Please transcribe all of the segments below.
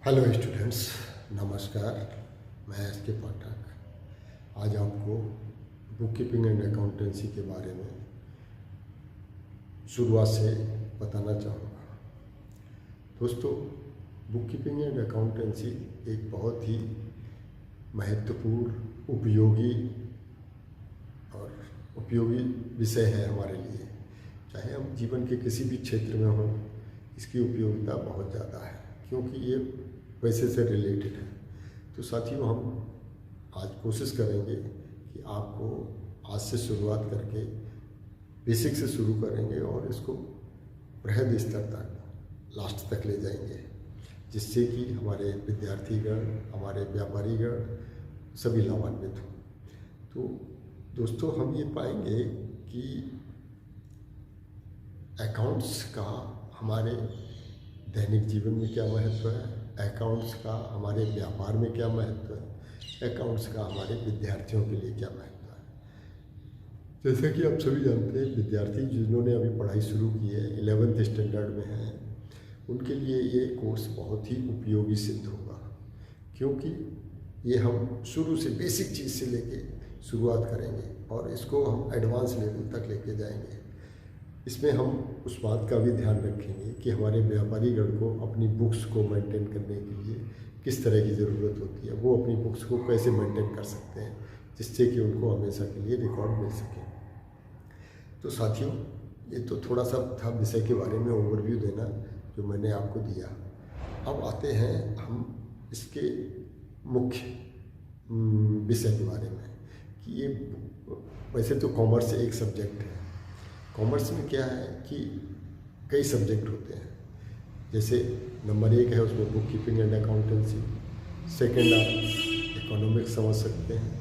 Hello students, नमस्कार। मैं S के पाठक आज आपको बुक कीपिंग एंड अकाउंटेंसी के बारे में शुरुआत से बताना चाहूँगा। दोस्तों, बुक कीपिंग एंड अकाउंटेंसी एक बहुत ही महत्वपूर्ण, उपयोगी विषय है हमारे लिए। चाहे हम जीवन के किसी भी क्षेत्र में हों, इसकी उपयोगिता बहुत ज़्यादा है क्योंकि ये पैसे से रिलेटेड है। तो साथियों, हम आज कोशिश करेंगे कि आपको आज से शुरुआत करके बेसिक से शुरू करेंगे और इसको बृहद स्तर तक, लास्ट तक ले जाएंगे, जिससे कि हमारे विद्यार्थीगण, हमारे व्यापारीगण सभी लाभान्वित हों। तो दोस्तों, हम ये पाएंगे कि अकाउंट्स का हमारे दैनिक जीवन में क्या महत्व है, अकाउंट्स का हमारे व्यापार में क्या महत्व है, अकाउंट्स का हमारे विद्यार्थियों के लिए क्या महत्व है। जैसे कि आप सभी जानते हैं, विद्यार्थी जिन्होंने अभी पढ़ाई शुरू की है, 11th स्टैंडर्ड में हैं, उनके लिए ये कोर्स बहुत ही उपयोगी सिद्ध होगा क्योंकि ये हम शुरू से बेसिक चीज़ से लेके शुरुआत करेंगे और इसको हम एडवांस लेवल तक लेके जाएंगे। इसमें हम उस बात का भी ध्यान रखेंगे कि हमारे व्यापारीगण को अपनी बुक्स को मेंटेन करने के लिए किस तरह की ज़रूरत होती है, वो अपनी बुक्स को कैसे मेंटेन कर सकते हैं जिससे कि उनको हमेशा के लिए रिकॉर्ड मिल सके। तो साथियों, ये तो थोड़ा सा था विषय के बारे में ओवरव्यू देना जो मैंने आपको दिया। अब आते हैं हम इसके मुख्य विषय के बारे में कि ये वैसे तो कॉमर्स एक सब्जेक्ट है। कॉमर्स में क्या है कि कई सब्जेक्ट होते हैं। जैसे नंबर 1 है, उसमें book keeping and accountancy. Second, आप इकोनॉमिक्स समझ सकते हैं।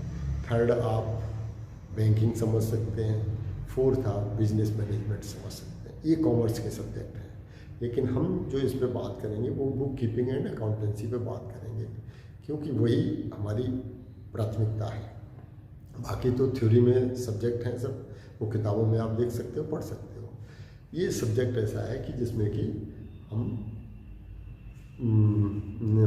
थर्ड, आप बैंकिंग समझ सकते हैं। फोर्थ, आप बिजनेस मैनेजमेंट समझ सकते हैं। ये कॉमर्स के सब्जेक्ट हैं, लेकिन हम जो इस पर बात करेंगे वो बुक कीपिंग एंड अकाउंटेंसी पे बात करेंगे क्योंकि वही हमारी प्राथमिकता है। बाकी तो थ्योरी में सब्जेक्ट हैं सब, वो किताबों में आप देख सकते हो, पढ़ सकते हो। ये सब्जेक्ट ऐसा है कि जिसमें कि हम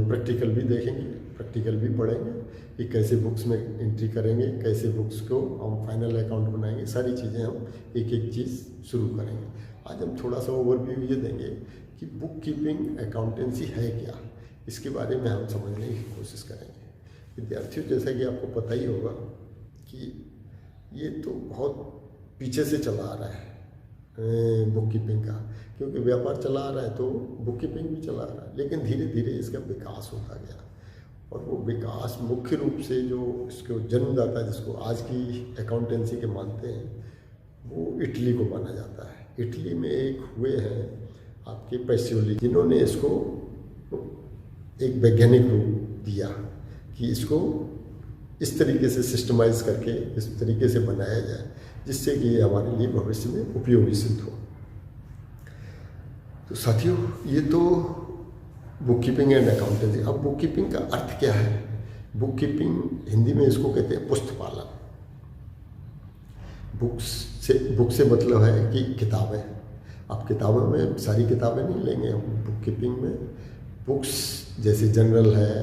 प्रैक्टिकल भी देखेंगे, प्रैक्टिकल भी पढ़ेंगे कि कैसे बुक्स में एंट्री करेंगे, कैसे बुक्स को हम फाइनल अकाउंट बनाएंगे। सारी चीज़ें हम एक एक चीज़ शुरू करेंगे। आज हम थोड़ा सा ओवरव्यू ये देंगे कि बुक कीपिंग अकाउंटेंसी है क्या, इसके बारे में हम समझने की कोशिश करेंगे। विद्यार्थियों, जैसा कि आपको पता ही होगा कि ये तो बहुत पीछे से चला आ रहा है बुक कीपिंग का, क्योंकि व्यापार चला आ रहा है तो बुक कीपिंग भी चला आ रहा है, लेकिन धीरे धीरे इसका विकास होता गया। और वो विकास मुख्य रूप से जो इसको जन्मदाता, जिसको आज की अकाउंटेंसी के मानते हैं, वो इटली को माना जाता है। इटली में एक हुए हैं आपके पैसियोली, जिन्होंने इसको एक वैज्ञानिक रूप दिया कि इसको इस तरीके से सिस्टमाइज करके इस तरीके से बनाया जाए जिससे कि ये हमारे लिए भविष्य में उपयोगी सिद्ध हो। तो साथियों, ये तो बुक कीपिंग एंड अकाउंटेंसी। अब बुक कीपिंग का अर्थ क्या है? बुक कीपिंग हिंदी में इसको कहते हैं पुस्तपालन। बुक से मतलब है कि किताबें। अब किताबों में सारी किताबें नहीं लेंगे हम बुक कीपिंग में। बुक्स जैसे जनरल है,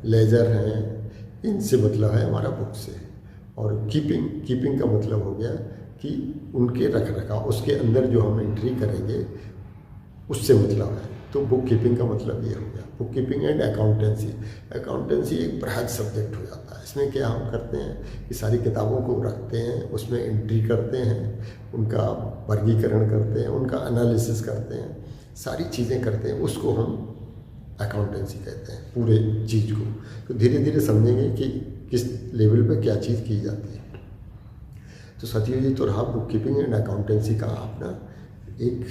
लेजर हैं, इनसे मतलब है हमारा बुक से। और कीपिंग का मतलब हो गया कि उनके रख रखाव, उसके अंदर जो हम एंट्री करेंगे उससे मतलब है। तो बुक कीपिंग का मतलब ये हो गया। बुक कीपिंग एंड अकाउंटेंसी एक बृहद सब्जेक्ट हो जाता है। इसमें क्या हम करते हैं कि सारी किताबों को रखते हैं, उसमें एंट्री करते हैं, उनका वर्गीकरण करते हैं, उनका एनालिसिस करते हैं, सारी चीज़ें करते हैं। उसको हम अकाउंटेंसी कहते हैं, पूरे चीज़ को। तो धीरे धीरे समझेंगे कि किस लेवल पे क्या चीज़ की जाती है। तो साथियों, ये तो रहा बुक कीपिंग एंड अकाउंटेंसी का अपना एक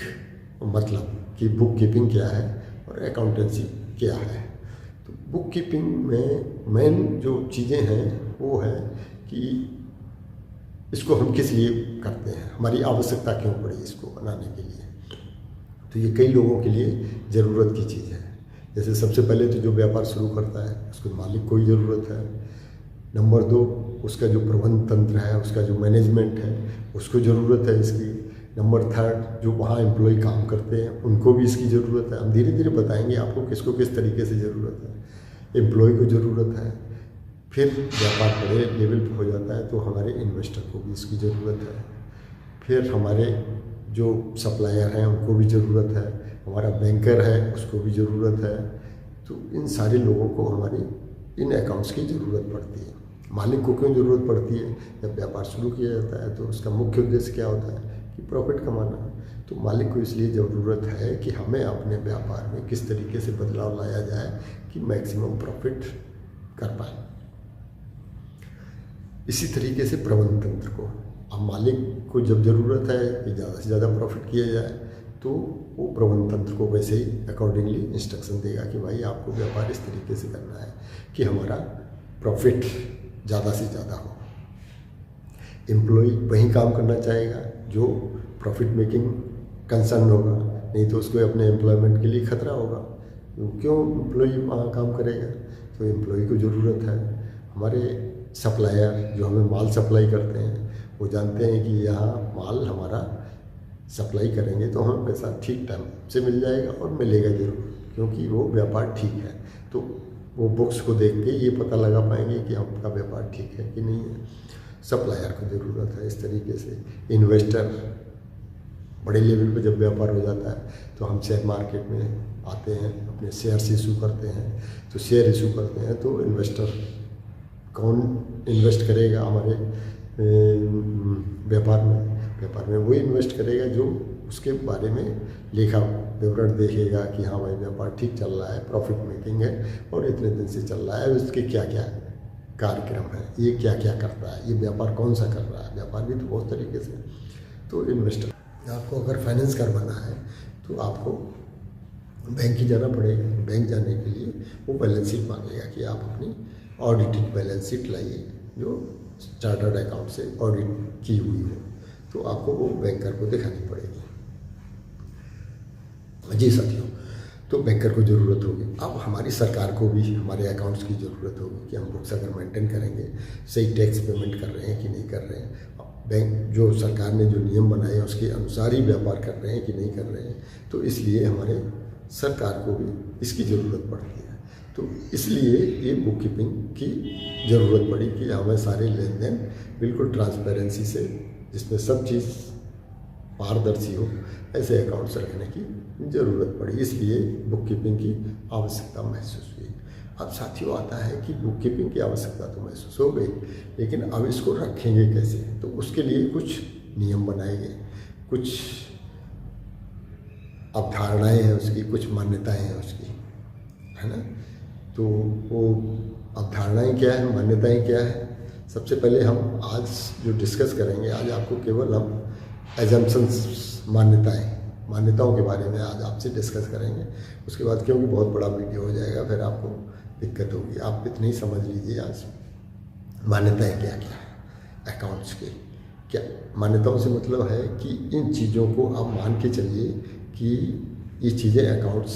मतलब कि बुक कीपिंग क्या है और अकाउंटेंसी क्या है। तो बुक कीपिंग में मेन जो चीज़ें हैं वो है कि इसको हम किस लिए करते हैं, हमारी आवश्यकता क्यों पड़ी इसको बनाने के लिए। तो ये कई लोगों के लिए ज़रूरत की चीज़ है। जैसे सबसे पहले तो जो व्यापार शुरू करता है उसको मालिक को ही ज़रूरत है। नंबर 2, उसका जो प्रबंध तंत्र है, उसका जो मैनेजमेंट है, उसको ज़रूरत है इसकी। नंबर थर्ड, जो वहाँ एम्प्लॉय काम करते हैं उनको भी इसकी ज़रूरत है। हम धीरे धीरे बताएंगे आपको किसको किस तरीके से ज़रूरत है। एम्प्लॉय को ज़रूरत है। फिर व्यापार बड़े लेवल पर हो जाता है तो हमारे इन्वेस्टर को भी इसकी ज़रूरत है। फिर हमारे जो सप्लायर हैं उनको भी ज़रूरत है। हमारा बैंकर है उसको भी ज़रूरत है। तो इन सारे लोगों को हमारी इन अकाउंट्स की ज़रूरत पड़ती है। मालिक को क्यों ज़रूरत पड़ती है? जब व्यापार शुरू किया जाता है तो उसका मुख्य उद्देश्य क्या होता है कि प्रॉफिट कमाना। तो मालिक को इसलिए ज़रूरत है कि हमें अपने व्यापार में किस तरीके से बदलाव लाया जाए कि मैक्सिमम प्रॉफिट कर पाए। इसी तरीके से प्रबंधन तंत्र को, अब मालिक को जब ज़रूरत है कि ज़्यादा से ज़्यादा प्रॉफिट किया जाए तो वो प्रबंधन तंत्र को वैसे ही अकॉर्डिंगली इंस्ट्रक्शन देगा कि भाई आपको व्यापार इस तरीके से करना है कि हमारा प्रॉफिट ज़्यादा से ज़्यादा हो। एम्प्लॉय वही काम करना चाहेगा जो प्रॉफिट मेकिंग कंसर्न होगा, नहीं तो उसको अपने एम्प्लॉयमेंट के लिए खतरा होगा। क्यों एम्प्लॉय वहाँ काम करेगा? तो एम्प्लॉय को ज़रूरत है। हमारे सप्लायर जो हमें माल सप्लाई करते हैं वो जानते हैं कि यहाँ माल हमारा सप्लाई करेंगे तो हमें पैसा ठीक टाइम से मिल जाएगा और मिलेगा ज़रूर, क्योंकि वो व्यापार ठीक है। तो वो बुक्स को देख के ये पता लगा पाएंगे कि आपका व्यापार ठीक है कि नहीं है। सप्लायर को ज़रूरत है इस तरीके से। इन्वेस्टर बड़े लेवल पे जब व्यापार हो जाता है तो हम शेयर मार्केट में आते हैं, अपने शेयर्स इशू करते हैं। तो शेयर इशू करते हैं तो इन्वेस्टर कौन इन्वेस्ट करेगा हमारे व्यापार में? व्यापार में वही इन्वेस्ट करेगा जो उसके बारे में लेखा विवरण देखेगा कि हाँ भाई व्यापार ठीक चल रहा है, प्रॉफिट मेकिंग है और इतने दिन से चल रहा है, उसके क्या क्या कार्यक्रम है, ये क्या क्या करता है, ये व्यापार कौन सा कर रहा है। व्यापार भी तो बहुत तरीके से। तो इन्वेस्टर आपको अगर फाइनेंस करवाना है तो आपको बैंक ही जाना पड़ेगा। बैंक जाने के लिए वो बैलेंस शीट मांगेगा कि आप अपनी ऑडिटेड बैलेंस शीट लाइए जो चार्टर्ड अकाउंट से ऑडिट की हुई हो, तो आपको वो बैंकर को दिखानी पड़ेगी। जी साथियों, तो बैंकर को ज़रूरत होगी। अब हमारी सरकार को भी हमारे अकाउंट्स की ज़रूरत होगी कि हम बुक्स अगर मेंटेन करेंगे, सही टैक्स पेमेंट कर रहे हैं कि नहीं कर रहे हैं, बैंक जो सरकार ने जो नियम बनाए हैं उसके अनुसार ही व्यापार कर रहे हैं कि नहीं कर रहे हैं। तो इसलिए हमारे सरकार को भी इसकी ज़रूरत पड़ती है। तो इसलिए ये बुक कीपिंग की ज़रूरत पड़ी कि हमें सारे लेन देन बिल्कुल ट्रांसपेरेंसी से, जिसमें सब चीज़ पारदर्शी हो, ऐसे अकाउंट्स रखने की ज़रूरत पड़ी। इसलिए बुक कीपिंग की आवश्यकता महसूस हुई। अब साथियों आता है कि बुक कीपिंग की आवश्यकता तो महसूस हो गई, लेकिन अब इसको रखेंगे कैसे? तो उसके लिए कुछ नियम बनाए गए, कुछ अवधारणाएँ हैं उसकी, कुछ मान्यताएँ हैं उसकी, है ना। तो वो अवधारणाएँ क्या है, मान्यताएँ क्या है? सबसे पहले हम आज जो डिस्कस करेंगे, आज आपको केवल हम एजम्पशंस, मान्यताओं के बारे में आज आपसे डिस्कस करेंगे। उसके बाद क्योंकि बहुत बड़ा वीडियो हो जाएगा फिर आपको दिक्कत होगी, आप इतनी समझ लीजिए आज मान्यताएँ क्या क्या है अकाउंट्स की। क्या मान्यताओं से मतलब है कि इन चीज़ों को आप मान के चलिए कि ये चीज़ें अकाउंट्स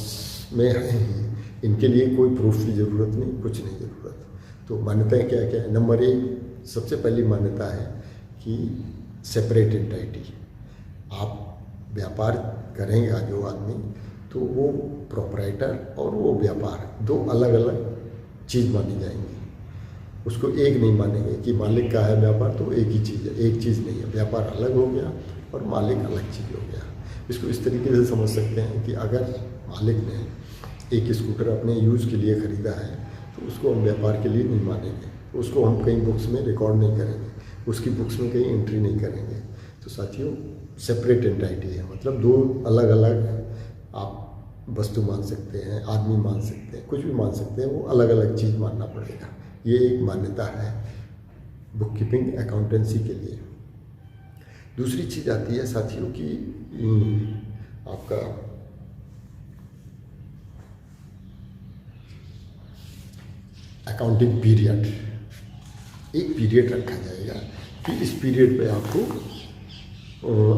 में हैं ही, इनके लिए कोई प्रूफ की ज़रूरत नहीं, कुछ नहीं ज़रूरत। तो मान्यताएँ क्या क्या है? नंबर 1 सबसे पहली मान्यता है कि सेपरेट एंटिटी। आप व्यापार करेंगे जो आदमी, तो वो प्रोपराइटर और वो व्यापार दो अलग अलग चीज़ मानी जाएंगी। उसको एक नहीं मानेंगे कि मालिक का है व्यापार तो एक ही चीज़ है, एक चीज़ नहीं है। व्यापार अलग हो गया और मालिक अलग चीज़ हो गया। इसको इस तरीके से समझ सकते हैं कि अगर मालिक ने एक स्कूटर अपने यूज़ के लिए ख़रीदा है तो उसको हम व्यापार के लिए नहीं मानेंगे, उसको हम कहीं बुक्स में रिकॉर्ड नहीं करेंगे, उसकी बुक्स में कहीं एंट्री नहीं करेंगे। तो साथियों सेपरेट एंटिटी है, मतलब दो अलग अलग आप वस्तु मान सकते हैं, आदमी मान सकते हैं, कुछ भी मान सकते हैं, वो अलग अलग चीज़ मानना पड़ेगा। ये एक मान्यता है बुक कीपिंग अकाउंटेंसी के लिए। दूसरी चीज़ आती है साथियों की आपका अकाउंटिंग पीरियड। एक पीरियड रखा जाएगा कि इस पीरियड पे आपको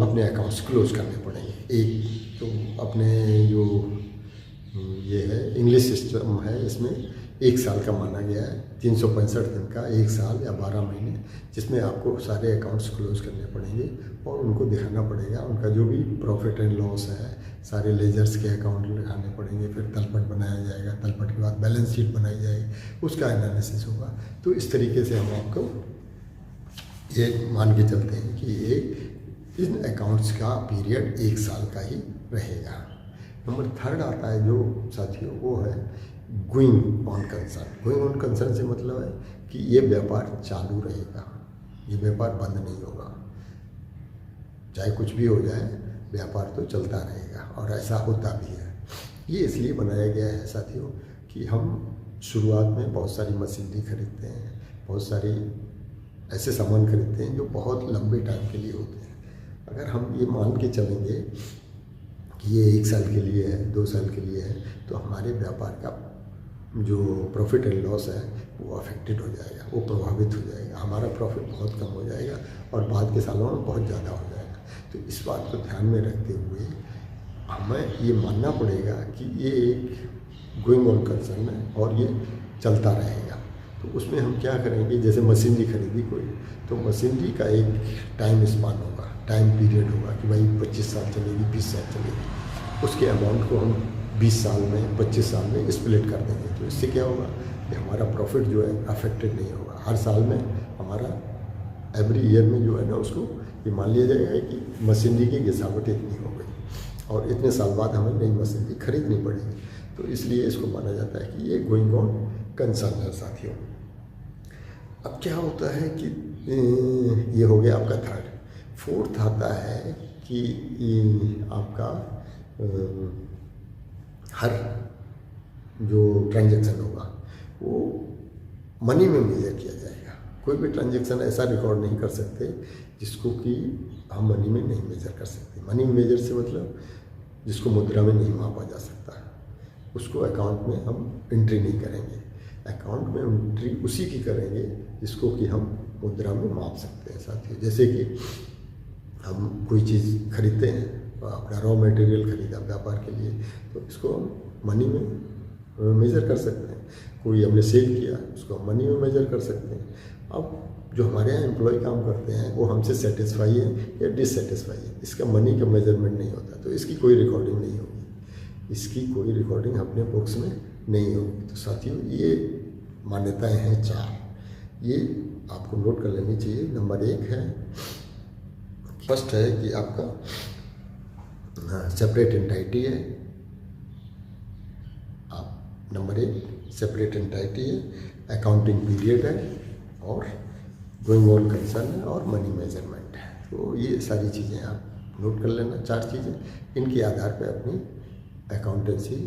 अपने अकाउंट्स क्लोज करने पड़ेंगे। एक तो अपने जो ये है इंग्लिश सिस्टम है, इसमें 1 साल का माना गया है, 365 दिन का, 1 साल या 12 महीने, जिसमें आपको सारे अकाउंट्स क्लोज करने पड़ेंगे और उनको दिखाना पड़ेगा। उनका जो भी प्रॉफिट एंड लॉस है, सारे लेजर्स के अकाउंट दिखाने पड़ेंगे। फिर तलपट बनाया जाएगा, तलपट के बाद बैलेंस शीट बनाई जाएगी, उसका एनालिसिस होगा। तो इस तरीके से हम आपको ये मान के चलते हैं कि ये इन अकाउंट्स का पीरियड 1 साल का ही रहेगा। नंबर 3 आता है जो साथियों, वो है going on concern. Going on concern से मतलब है कि ये व्यापार चालू रहेगा, ये व्यापार बंद नहीं होगा। चाहे कुछ भी हो जाए, व्यापार तो चलता रहेगा और ऐसा होता भी है। ये इसलिए बनाया गया है साथियों कि हम शुरुआत में बहुत सारी मशीनरी खरीदते हैं, बहुत सारी ऐसे सामान खरीदते हैं जो बहुत लंबे टाइम के लिए होते हैं। अगर हम ये मान के चलेंगे कि ये 1 साल के लिए है, 2 साल के लिए है, तो हमारे व्यापार का जो प्रॉफिट एंड लॉस है वो अफेक्टेड हो जाएगा, वो प्रभावित हो जाएगा। हमारा प्रॉफिट बहुत कम हो जाएगा और बाद के सालों में बहुत ज़्यादा हो जाएगा। तो इस बात को ध्यान में रखते हुए हमें ये मानना पड़ेगा कि ये एक गोइंग ऑन कंसर्न है और ये चलता रहेगा। तो उसमें हम क्या करेंगे, जैसे मशीनरी खरीदी कोई, तो मशीनरी का एक टाइम स्पान होगा, टाइम पीरियड होगा कि भाई 25 साल चलेगी, 20 साल चलेगी। उसके अमाउंट को हम 20 साल में, 25 साल में स्प्लिट कर देंगे। तो इससे क्या होगा कि हमारा प्रॉफिट जो है अफेक्टेड नहीं होगा। हर साल में हमारा एवरी ईयर में जो है ना, उसको ये मान लिया जाएगा कि मशीनरी की गिरावट इतनी हो गई और इतने साल बाद हमें नई मशीनरी खरीदनी पड़ेगी। तो इसलिए इसको माना जाता है कि ये गोइंग ऑन कंसर्न है साथियों। अब क्या होता है कि ये हो गया आपका 3rd। 4th आता है कि आपका हर जो ट्रांजैक्शन होगा वो मनी में मेजर किया जाएगा। कोई भी ट्रांजैक्शन ऐसा रिकॉर्ड नहीं कर सकते जिसको कि हम मनी में नहीं मेजर कर सकते। मनी मेजर से मतलब जिसको मुद्रा में नहीं मापा जा सकता, उसको अकाउंट में हम एंट्री नहीं करेंगे। अकाउंट में एंट्री उसी की करेंगे जिसको कि हम मुद्रा में माप सकते हैं साथियों। जैसे कि हम कोई चीज़ खरीदते हैं, अपना रॉ मटेरियल खरीदा व्यापार के लिए, तो इसको हम मनी में मेजर कर सकते हैं। कोई हमने सेल किया, उसको हम मनी में मेजर कर सकते हैं। अब जो हमारे यहाँ एम्प्लॉय काम करते हैं वो हमसे सेटिस्फाई है या डिससेटिस्फाई है, इसका मनी का मेजरमेंट नहीं होता, तो इसकी कोई रिकॉर्डिंग नहीं होगी, इसकी कोई रिकॉर्डिंग अपने बुक्स में नहीं होगी। तो साथियों ये मान्यताएं हैं 4, ये आपको नोट कर लेनी चाहिए। नंबर 1 है, फर्स्ट है कि आपका सेपरेट एंटाइटी है। आप नंबर 1 सेपरेट एंटाइटी है, अकाउंटिंग पीरियड है और गोइंग ऑन कंसर्न है और मनी मेजरमेंट है। तो ये सारी चीज़ें आप नोट कर लेना, 4 चीज़ें, इनके आधार पर अपनी अकाउंटेंसी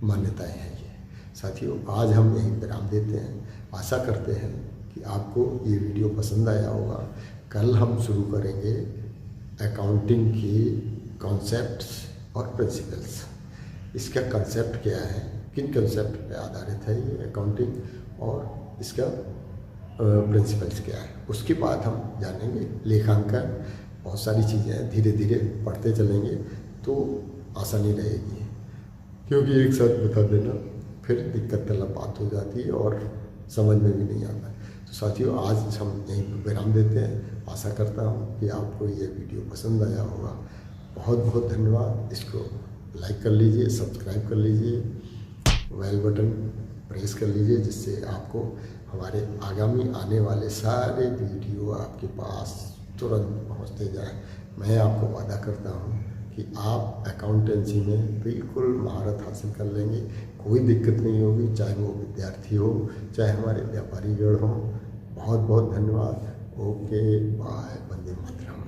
मान्यताएं हैं ये। साथियों आज हम यहीं विराम देते हैं। आशा करते हैं कि आपको ये वीडियो पसंद आया होगा। कल हम शुरू करेंगे अकाउंटिंग की कॉन्सेप्ट्स और प्रिंसिपल्स। इसका कंसेप्ट क्या है, किन कंसेप्ट पे आधारित है ये अकाउंटिंग, और इसका प्रिंसिपल्स क्या है। उसके बाद हम जानेंगे लेखांकन। बहुत सारी चीज़ें धीरे धीरे पढ़ते चलेंगे तो आसानी रहेगी, क्योंकि एक साथ बता देना फिर दिक्कत तलब बात हो जाती है और समझ में भी नहीं आता। तो साथियों आज हम यहीं पर विराम देते हैं। आशा करता हूँ कि आपको ये वीडियो पसंद आया होगा। बहुत बहुत धन्यवाद। इसको लाइक कर लीजिए, सब्सक्राइब कर लीजिए, बेल बटन प्रेस कर लीजिए, जिससे आपको हमारे आगामी आने वाले सारे वीडियो आपके पास तुरंत पहुंचते जाए। मैं आपको वादा करता हूं कि आप अकाउंटेंसी में बिल्कुल महारत हासिल कर लेंगे, कोई दिक्कत नहीं होगी, चाहे वो विद्यार्थी हो, चाहे हमारे व्यापारीगण हो। बहुत बहुत धन्यवाद। Okay bye, Vande Mataram.